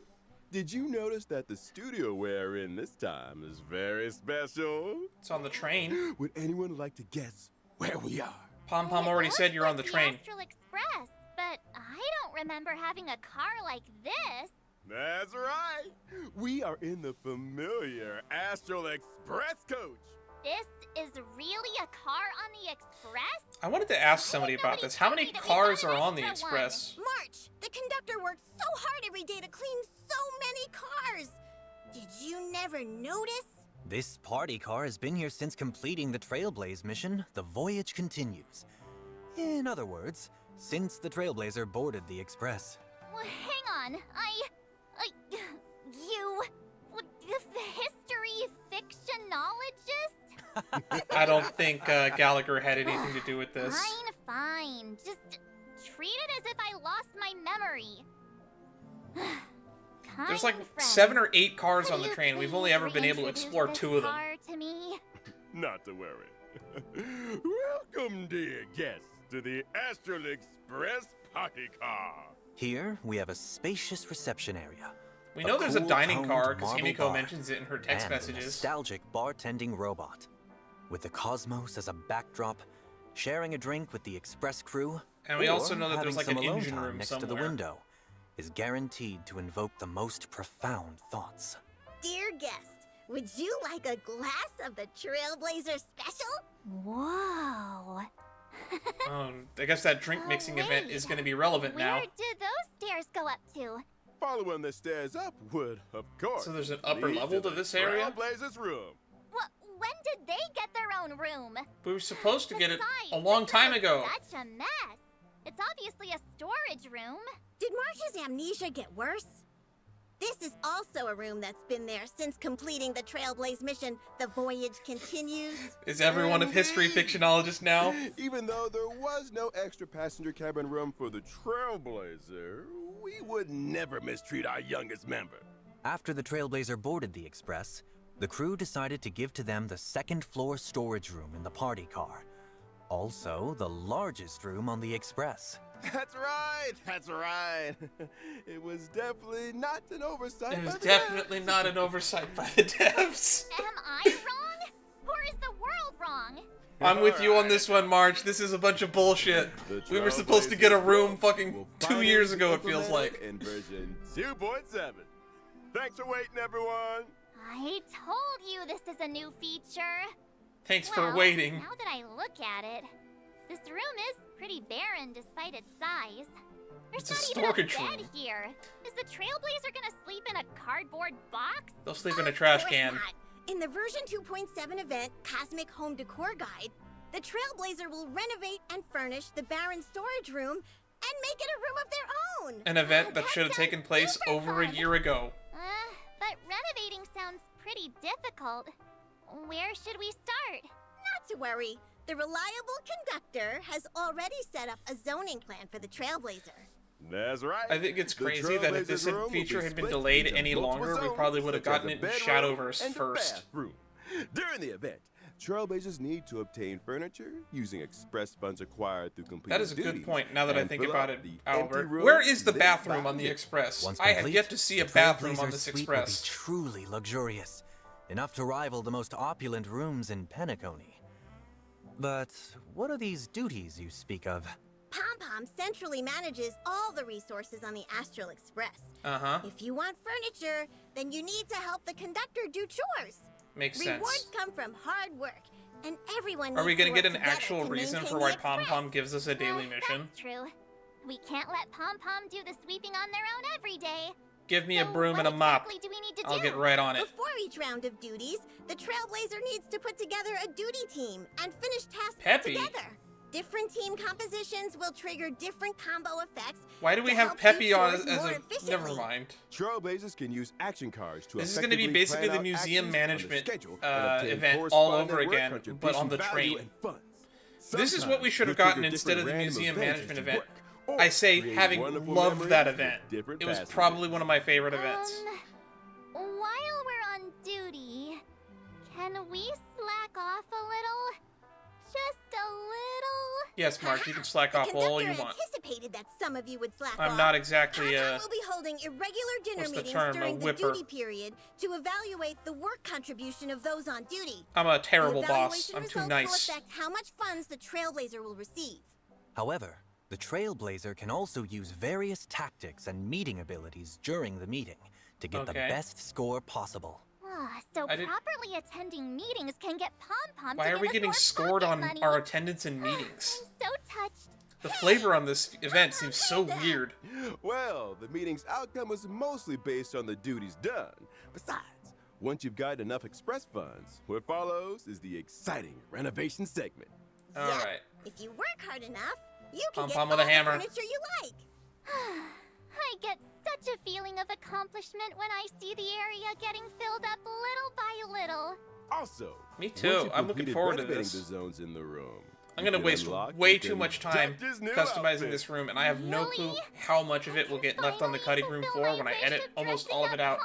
Did you notice that the studio we're in this time is very special? It's on the train. Would anyone like to guess where we are? Pom Pom already said you're on the train. Astral Express, but I don't remember having a car like this. That's right. We are in the familiar Astral Express coach. This is really a car on the Express? I wanted to ask somebody about this. How many cars are on the Express? March, the conductor works so hard every day to clean so many cars. Did you never notice? This party car has been here since completing the Trailblaze mission. The voyage continues. In other words, since the Trailblazer boarded the Express. Well, hang on. You... the history fictionologist? I don't think Gallagher had anything to do with this. Fine. Just treat it as if I lost my memory. There's like 7 or 8 cars on the train. We've only ever been able to explore 2 of them. To me? Not to worry. Welcome, dear guests, to the Astral Express party car. Here, we have a spacious reception area. We know there's a dining car, because marble Himiko bar, mentions it in her text and a messages. nostalgic bartending robot. With the cosmos as a backdrop, sharing a drink with the express crew, And we also know that having there's like some an alone engine time room next somewhere. to the window is guaranteed to invoke the most profound thoughts. Dear guest, would you like a glass of the Trailblazer Special? Whoa. I guess that drink mixing event is going to be relevant now. Where did those stairs go up to? Following the stairs up would, of course. So there's an upper lead level to the this area? Trailblazer's room. When did they get their own room? We were supposed to get it a Besides, long this time is ago. Such a mess. It's obviously a storage room. Did Marsh's amnesia get worse? This is also a room that's been there since completing the Trailblaze mission. The voyage continues. Is everyone a history fictionologist now? Even though there was no extra passenger cabin room for the Trailblazer, we would never mistreat our youngest member. After the Trailblazer boarded the Express, the crew decided to give to them the second-floor storage room in the party car. Also, the largest room on the Express. That's right. It was definitely not an oversight. It was definitely not an oversight by the devs. Am I wrong? Or is the world wrong? I'm with you on this one, March. This is a bunch of bullshit. We were supposed to get a room fucking 2 years ago, it feels like. In version 2.7. Thanks for waiting, everyone. I told you this is a new feature. Thanks for waiting. Now that I look at it, this room is pretty barren despite its size. There's It's a not even storage a bed room. here. Is the Trailblazer gonna sleep in a cardboard box? They'll sleep in a trash Of course can. not. In the version 2.7 event, Cosmic Home Decor Guide, the Trailblazer will renovate and furnish the barren storage room and make it a room of their own. An event that should have taken place over a year ago. But renovating sounds pretty difficult. Where should we start? Not to worry. The reliable conductor has already set up a zoning plan for the Trailblazer. That's right. I think it's The crazy that if this Trailblazer's room will feature be had been split delayed into any multiple longer, we zones, probably would have such as gotten a it in bedroom Shadowverse and a first. bathroom. During the event, Trailblazers need to obtain furniture using express funds acquired through completing That is a good duties point, now that I and think fill about up it, the Albert. empty room Where is the bit bathroom by on the bit. Express? Once I have complete, yet to see a the bathroom on Trailblazer's this suite Express. will be truly luxurious, enough to rival the most opulent rooms in Penacony. But what are these duties you speak of? Pom-Pom centrally manages all the resources on the Astral Express. Uh-huh. If you want furniture, then you need to help the conductor do chores. Makes Rewards sense. come from hard work, and everyone Are we needs gonna to get work an together actual to reason maintain for the why Express. Pom-Pom gives us a daily mission? That's true. We can't let Pom-Pom do the sweeping on their own every day. Give me a So broom what and a mop. exactly do we need to I'll do? get right on it. Before each round of duties, the Trailblazer needs to put together a duty team and finish tasks Peppy. together. Different team compositions will trigger different combo effects. Why do we to have help do Peppy on chores as more a... efficiently. Never mind. Trailblazers can use action cards to This is going to be effectively basically plan the out museum actions on the management schedule and obtain event all corresponding over work again, but on the contribution train. value and funds. This is what we Sometimes should have you'll gotten trigger instead of the different museum random management events event. to work, or I say, create having wonderful loved memories that with event. different It was passengers. probably one of my favorite events. While we're on duty, can we slack off a little? Just a little? Yes, Mark, you can slack The off all you conductor want. anticipated that some of you would slack I'm off. not exactly, Pom-Pom will be holding irregular dinner what's the meetings term, a during the whipper. duty period to evaluate the work contribution of those on duty. I'm a terrible The boss. evaluation I'm too results nice. will affect how much funds the Trailblazer will receive. However, the Trailblazer can also use various tactics and meeting abilities during the meeting to get the Okay. best score possible. So I didn't- properly attending meetings can get Pom-Pom Why to are give we us getting more scored pocket on money. our attendance in meetings? I'm so touched. The flavor on this event seems so weird. Well, the meeting's outcome was mostly based on the duties done. Besides, once you've got enough express funds, what follows is the exciting renovation segment. Alright. If you work hard enough, you can get Pom-Pom all with a the hammer. furniture you like. I get such a feeling of accomplishment when I see the area getting filled up little by little. Also, Me once too. you've I'm looking completed forward to renovating this. the zones in the room, I'm you gonna can waste unlock way and too much time conduct new customizing outfit. this room, and I have no clue Really? how much of it will get left on the cutting room floor when I edit almost all of it out.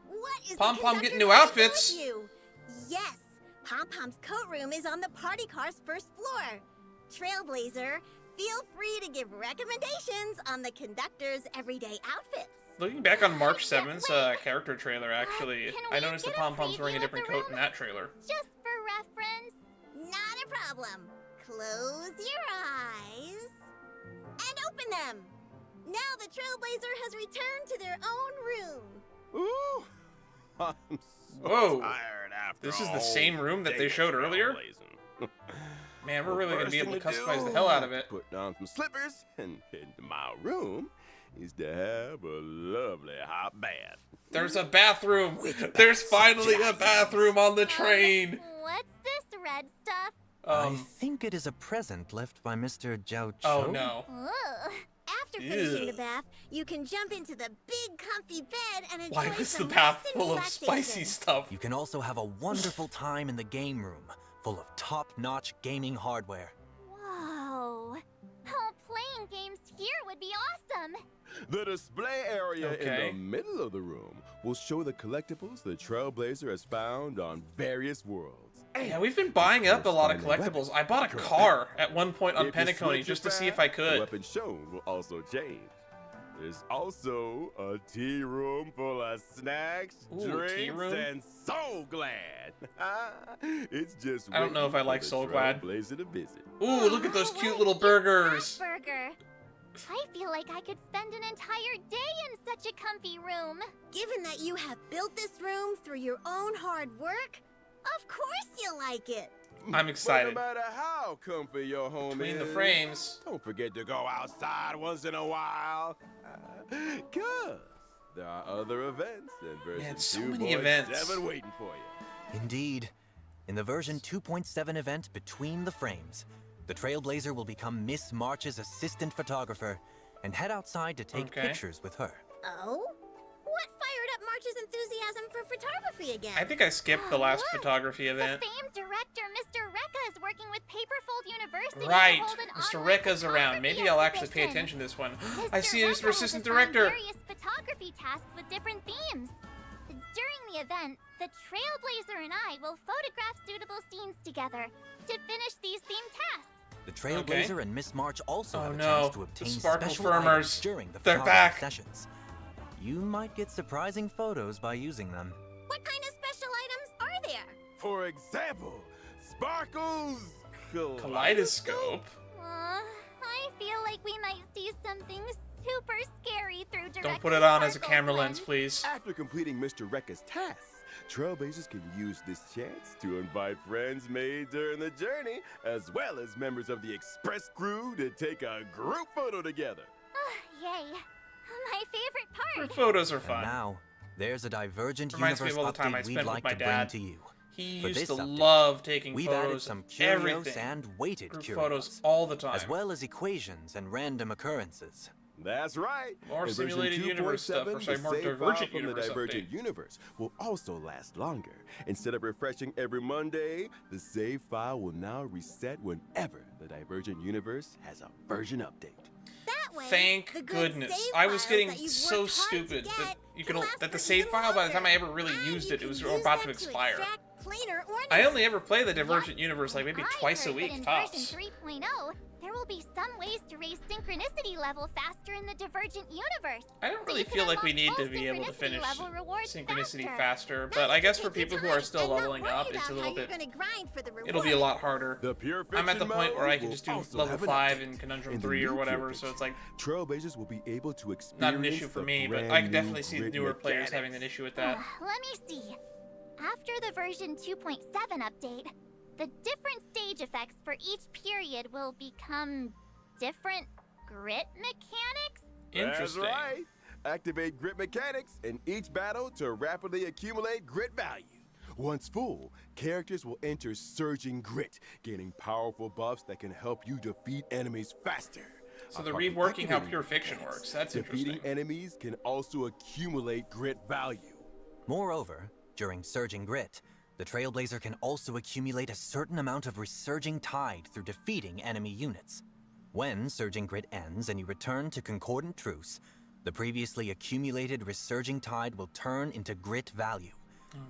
What is Pom-Pom the getting conductor new trying to outfits. tell you? Yes, Pom-Pom's coat room is on the party car's first floor. Trailblazer, feel free to give recommendations on the conductor's everyday outfits. Looking back on March 7th's character trailer, actually, Can I we noticed that get a Pom-Pom's wearing a preview of different the coat in room? that trailer. Just for reference. Not a problem. Close your eyes and open them. Now the Trailblazer has returned to their own room. Ooh, I'm so Whoa. tired after This is a the same whole room that day they of showed earlier? trailblazing. Man, we're The really gonna first be able to thing customize the do, hell out of it. Put on some slippers and head to my room is to have a lovely hot bath. There's a bathroom! There's finally a bathroom on the train! What's this red stuff? I think it is a present left by Mr. Jiao Oh Cho. no. Ugh. After finishing the Ew. bath, you can jump into the big comfy bed and enjoy Why was the some bath rest and full of relaxation. spicy stuff? You can also have a wonderful time in the game room, full of top-notch gaming hardware. Whoa. Oh, playing games here would be awesome. The display area in Okay. the middle of the room will show the collectibles the Trailblazer has found on various worlds. Yeah, we've been buying up a lot of corresponding collectibles. weapon. I bought a car at one point on If you Penacony switch just your to see if path, I The could. weapon shown will also change. There's also a tea room full of snacks, Ooh, drinks, tea room? and Soul Glad. It's just I don't know if I waiting like for the Soul Glad. Trailblazer to visit. Ooh, look at those cute little burgers. Burger. I feel like I could spend an entire day in such a comfy room. Given that you have built this room through your own hard work, of course you'll like it. I'm excited. But no matter how comfy your home Between is, the frames. don't forget to go outside once in a while. Cause there are other events and version Man, so 2.7 many events. waiting for you. Indeed. In the version 2.7 event Between the Frames, the Trailblazer will become Miss March's assistant photographer and head outside to take pictures with her. Oh? What fired up March's enthusiasm for photography again? I think I skipped the last photography The event. famed director, Mr. Rekka, is working with Paperfold University Right, to hold an Mr. online Rekka's around. Maybe I'll actually pay exhibition. attention to this one. Mr. I see it as Rekka our has assistant assigned director. various photography tasks with different themes. During the event, the Trailblazer and I will photograph suitable scenes together to finish these themed tasks. The Trailblazer and Miss March also have a no, chance to the obtain sparkle special firmers. items during the They're photography back. sessions. You might get surprising photos by using them. What kind of special items are there? For example, Sparkle's Kaleidoscope. I feel like we might see something super scary through director Don't put it on as a Sparkle's camera lens, lens. please. After completing Mr. Rekka's tasks, Trailblazers can use this chance to invite friends made during the journey, as well as members of the express crew to take a group photo together. Yay. My favorite part. Group photos are And fun. now, there's a Divergent Reminds me Universe of all the time I update we'd spent with like my to bring dad. to you. He For used this to update, love taking we've photos added some of curios everything. and weighted Group curios, photos all the time. as well as equations and random occurrences. That's right. More In version simulated universe stuff, or 2.7, sorry, the more save Divergent file from universe the Divergent update. universe will also last longer. Instead of refreshing every Monday, the save file will now reset whenever the Divergent universe has a version update. That way, Thank the good goodness. save I was files getting that you've so worked hard to stupid get that you can can last that the for save even file by the time I longer. ever really And used you it, it was can use about them to expire. extract cleaner I ornaments. only ever play the Divergent universe like maybe I twice a heard that week in tops. version 3.0, there will be some ways to raise synchronicity level faster in the Divergent universe. I don't So really you can feel like we unlock need to full be able to synchronicity finish level rewards synchronicity faster. faster, Now but you I can guess for take your people who are time still and not leveling worry up, it's about a how little you're bit. gonna grind for the It'll be a rewards. lot harder. The Pure I'm at the Fiction point where I mode can will just do also level have an 5 update. in Conundrum In the 3 or new whatever, Pure so it's Fiction, like Trailblazers will be able to experience not an issue for the me, but brand I can new definitely see grid newer players mechanics. having an issue with that. Let me see. After the version 2.7 update, the different stage effects for each period will become different grit mechanics? Interesting. That's right. Activate grit mechanics in each battle to rapidly accumulate grit value. Once full, characters will enter Surging Grit, gaining powerful buffs that can help you defeat enemies faster. So they're Apart from reworking how activating Pure Fiction mechanics, works. That's defeating interesting. enemies can also accumulate grit value. Moreover, during Surging Grit, the Trailblazer can also accumulate a certain amount of Resurging Tide through defeating enemy units. When Surging Grit ends and you return to Concordant Truce, the previously accumulated Resurging Tide will turn into grit value,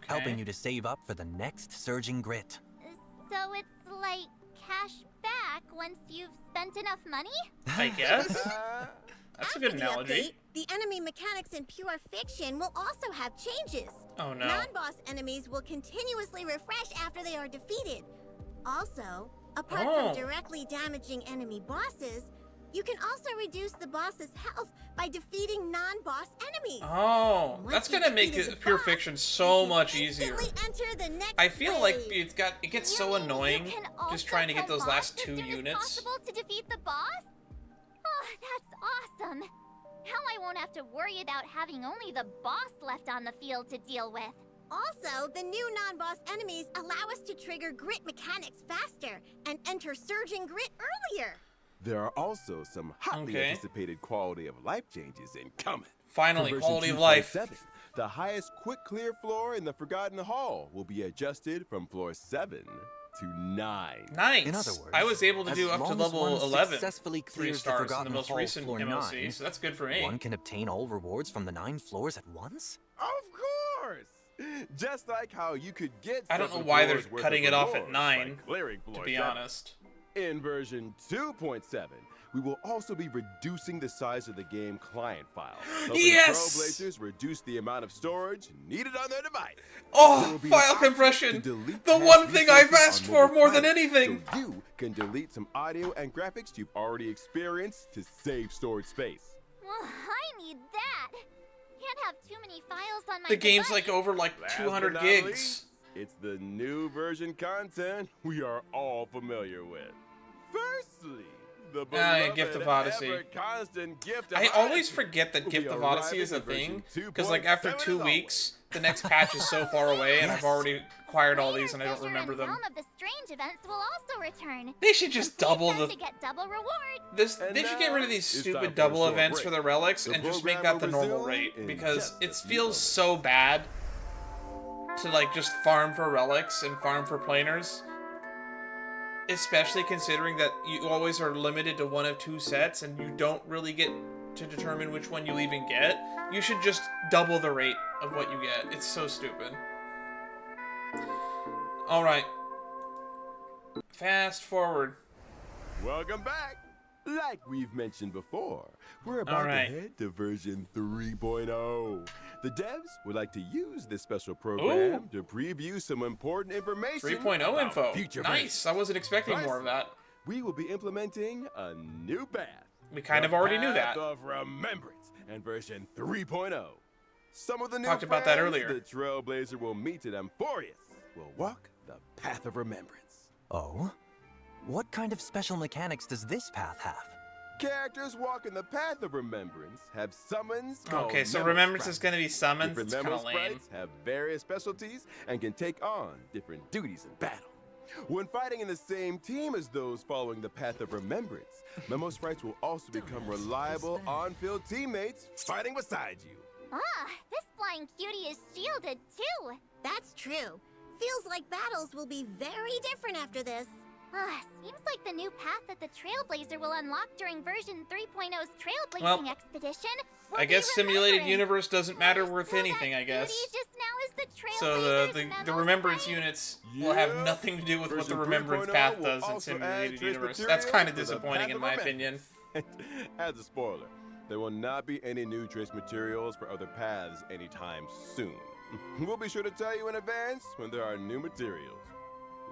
helping you to save up for the next Surging Grit. So it's like cash back once you've spent enough money? I guess. That's a good After the analogy. update, the enemy mechanics in Pure Fiction will also have changes. Oh no. Non-boss enemies will continuously refresh after they are defeated. Also, apart Oh. from directly damaging enemy bosses, you can also reduce the boss's health by defeating non-boss enemies. Oh, Once that's you gonna make defeated the Pure boss, Fiction so you much can easier. instantly enter the next I feel like wave. it gets You so mean annoying you can just also trying to get kill those boss last as 2 soon as units. possible to defeat the boss? Oh, that's awesome. Now I won't have to worry about having only the boss left on the field to deal with. Also, the new non-boss enemies allow us to trigger grit mechanics faster and enter Surging Grit earlier. There are also some hotly Okay. anticipated quality of life changes incoming. Finally, For version quality of life. 2.7, the highest quick clear floor in the Forgotten Hall will be adjusted from floor 7 to 9. Nice. In other words, I was able to as do up to long as level one 11. successfully 3 clears the stars in the Forgotten most Hall recent floor MLC, 9, so that's good for me. one can obtain all rewards from the 9 floors at once? Of course! Just like how you could get I don't know 7 why they're floors worth cutting of it off at rewards 9, by clearing to floor be 7. honest. In version 2.7, we will also be reducing the size of the game client file. Helping Yes! Trailblazers reduce the amount of storage needed on their device. Oh, file compression! The one thing I've asked for more than anything! So you can delete some audio and graphics you've already experienced to save storage space. Well, I need that. Can't have too many files on my The game's device. like over like Last 200 but not gigs. least, it's the new version content we are all familiar with. Firstly, the beloved Gift of Odyssey. ever-constant Gift of I always Odyssey forget that will Gift be of Odyssey arriving is a in version thing, because like after 2.7 2 as weeks, the next patch is so far away, and I've already acquired all these and I don't Treasure remember and them. Realm of the Strange events will also return. They should just double Time the. to get double reward. And They should get rid of these it's time stupid for a double short events break. for the relics The and just make program that the will normal resume rate, in because just a it few feels moments. so bad to like just farm for relics and farm for planers. Especially considering that you always are limited to one of 2 sets and you don't really get to determine which one you even get. You should just double the rate of what you get. It's so stupid. Alright. Fast forward. Welcome back. Like we've mentioned before, we're about Alright. to head to version 3.0. The devs would like to use this special program to preview some important information 3.0 about info. future Nice. I wasn't expecting more of that. We will be implementing a new path. We kind of The already knew Path that. of Remembrance and version 3.0. Some of the new Talked about that friends earlier. the Trailblazer will meet at Amphorius will walk the Path of Remembrance. Oh? What kind of special mechanics does this path have? Characters walking the Path of Remembrance have summons called Okay, so Memo Remembrance Sprites. is going to be summons. Different It's kind Memo of lame. Sprites have various specialties and can take on different duties in battle. When fighting in the same team as those following the Path of Remembrance, Memo Sprites will also become reliable on-field teammates fighting beside you. Ah, this flying cutie is shielded too. That's true. Feels like battles will be very different after this. Ah, seems like the new path that the Trailblazer will unlock during version 3.0's Trailblazing Well, expedition. will I be guess simulated Remembrance. universe doesn't matter So worth that anything, I guess. cutie just now is the So Trailblazer's the Memo Remembrance Sprite. units will have Yeah. nothing to do with what the Version Remembrance 3.0 path will does in also add simulated trace universe. material That's kind of for the disappointing Path in of my opinion. Remembrance. As a spoiler, there will not be any new trace materials for other paths anytime soon. We'll be sure to tell you in advance when there are new materials.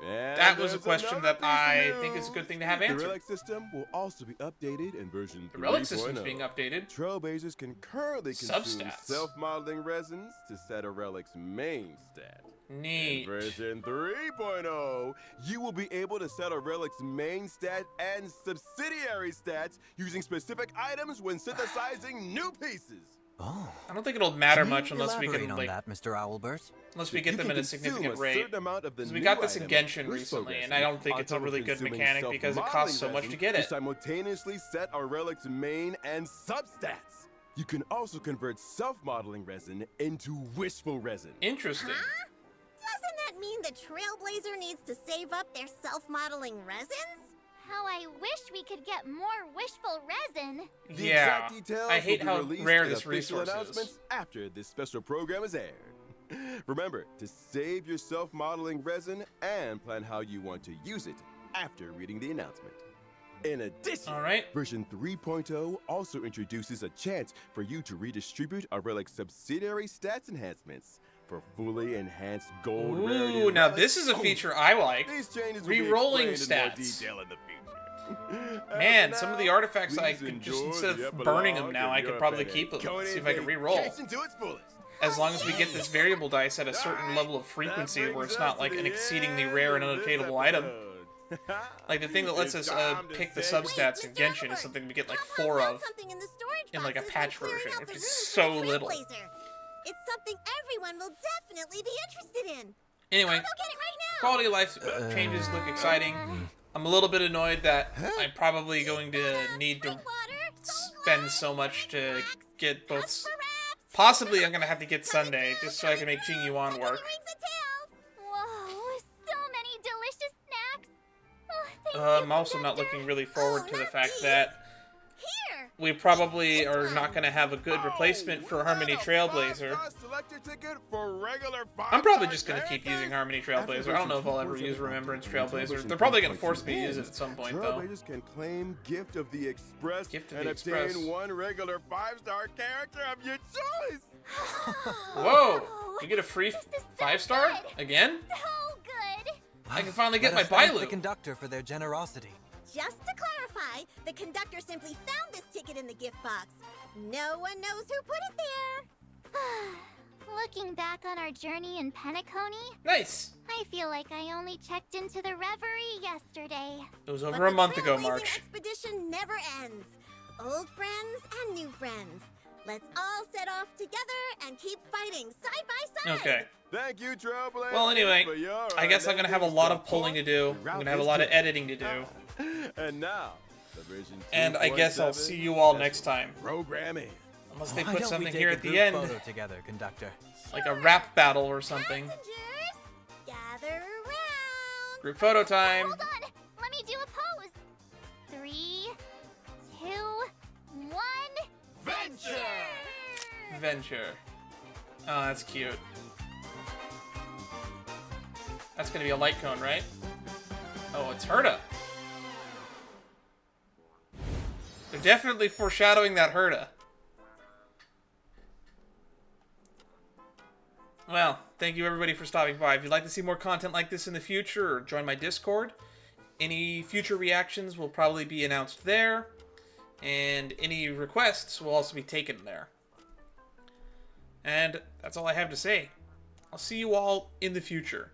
And That was a there's question another that piece I of think is a news. good thing to have The answered. Relic system will also be updated in version 3.0. The relic system's being updated. Trailblazers can currently consume Substats. self-modeling resins to set a relic's main stat. Neat. In version 3.0, you will be able to set a relic's main stat and subsidiary stats using specific items when synthesizing new pieces. Oh. I don't think it'll matter Can you much unless we elaborate can on like that, Mr. Owlbert? unless we You get them can in a consume significant a rate. certain amount of the Because we new got this in item Genshin boost recently, progression and I don't think on it's a top of really good consuming mechanic because it costs so much to get to it. simultaneously set a relic's main and substats. You can also convert self-modeling resin into wishful resin. Interesting. Huh? Doesn't that mean the Trailblazer needs to save up their self-modeling resins? How I wish we could get more wishful resin. The Yeah. exact details I hate will be how released rare in this official resource is. announcements after this special program is aired. Remember to save your self-modeling resin and plan how you want to use it after reading the announcement. In addition, version 3.0 also introduces a chance for you to redistribute a relic's subsidiary stats enhancements for fully enhanced gold rarity. Ooh, now relics this is a only. feature I like. These changes will be Rerolling explained in more stats. detail in the future. Man, As some for of the now, artifacts I please could just, enjoy instead the of burning them epilogue now, of I could your probably payday. keep them. Go See in if I can re-roll. vacation to its fullest. As long as we get this variable dice at a certain level of frequency where it's not like an exceedingly rare and unattainable item. Like the thing that lets us pick the substats in Genshin is something we get like 4 of Something in the storage in like a boxes patch when clearing version, out which the is rooms so for the little. Trailblazer. It's something everyone will definitely be interested in. Anyway, I'll go get it right now. quality of life changes look exciting. I'm a little bit annoyed that I'm probably going to need to spend so much to get both. Possibly I'm going to have to get Sunday just so I can make Jing Yuan work. Whoa, so many delicious snacks. Oh, thank you I'm for also that, not Dad. looking really forward to the fact that we probably are not going to have a good replacement for Harmony Trailblazer. I'm probably just going to keep using Harmony Trailblazer. I don't know if I'll ever use Remembrance Trailblazer. They're probably going to force me to use it at some point, though. Trailblazers can claim Gift of the Express Gift of and the Express. obtain one regular 5-star character of your choice. Whoa! You get a free 5-star? Again? So good! I can finally get Let my us thank Bailu. the conductor for their generosity. Just to clarify, the conductor simply found this ticket in the gift box. No one knows who put it there. Looking back on our journey in Penacony, Nice! I feel like I only checked into the Reverie yesterday. It was But over a the month ago, Trailblazing March. expedition never ends. Old friends and new friends. Let's all set off together and keep fighting side by side. Okay. Thank you, Trailblazer. Well, anyway, for your I guess I'm going to have a lot of pulling to do. I'm going to have a lot of editing to do. And now, the version And I guess I'll 2.7 see you all next time. Programming. Unless they Why put don't we something take here a at the group end. photo together, conductor. Like a rap battle or something. Passengers, gather around. Group photo time. Hold on! Let me do a pose! 3, 2, 1... Venture! Venture. Oh, that's cute. That's gonna be a light cone, right? Oh, it's Herta. They're definitely foreshadowing that Herta. Well, thank you everybody for stopping by. If you'd like to see more content like this in the future, or join my Discord, any future reactions will probably be announced there, and any requests will also be taken there. And that's all I have to say. I'll see you all in the future.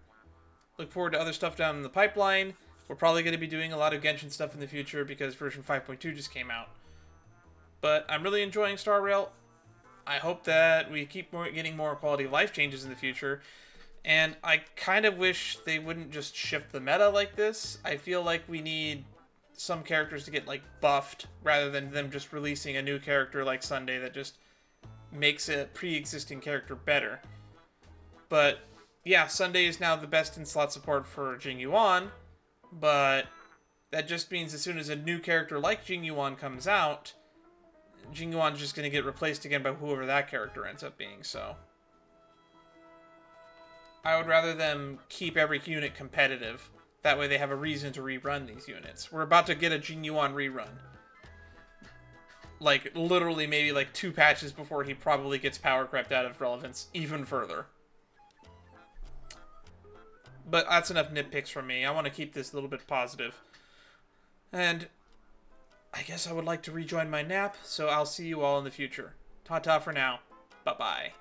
Look forward to other stuff down in the pipeline. We're probably going to be doing a lot of Genshin stuff in the future because version 5.2 just came out. But I'm really enjoying Star Rail. I hope that we keep getting more quality of life changes in the future. And I kind of wish they wouldn't just shift the meta like this. I feel like we need some characters to get like buffed rather than them just releasing a new character like Sunday that just makes a pre-existing character better. But yeah, Sunday is now the best in slot support for Jing Yuan, but that just means as soon as a new character like Jing Yuan comes out, Jing Yuan's just going to get replaced again by whoever that character ends up being, so I would rather them keep every unit competitive. That way they have a reason to rerun these units. We're about to get a Jing Yuan rerun. Like, literally maybe like 2 patches before he probably gets power crept out of relevance even further. But that's enough nitpicks from me. I want to keep this a little bit positive. And I guess I would like to rejoin my nap, so I'll see you all in the future. Ta-ta for now. Bye-bye.